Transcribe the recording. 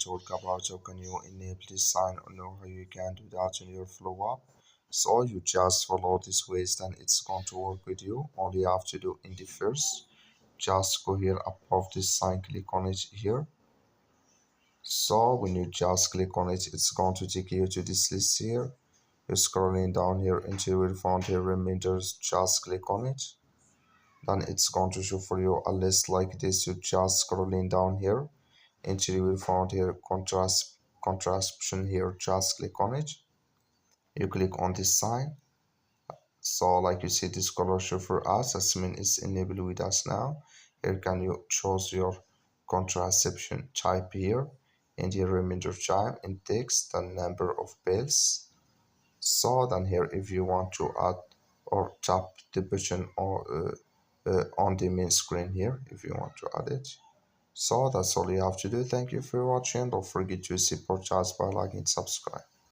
will talk about how can you enable this sign or know how you can do that in your flow up. So you just follow this ways, then it's going to work with you. All you have to do in the first, just go here above this sign, click on it here. So when you just click on it, it's going to take you to this list here. You're scrolling down here until you will find here reminders, just click on it. Then it's going to show for you a list like this. You just scrolling down here until you will find here contraception here, just click on it. You click on this sign. So like you see this color show for us, as mean is enabled with us now. Here can you choose your contraception type here, and here remainder time in text, the number of pills. So then here if you want to add or tap the button or on the main screen here if you want to add it. So that's all you have to do. Thank you for watching. Don't forget to support us by liking and subscribe.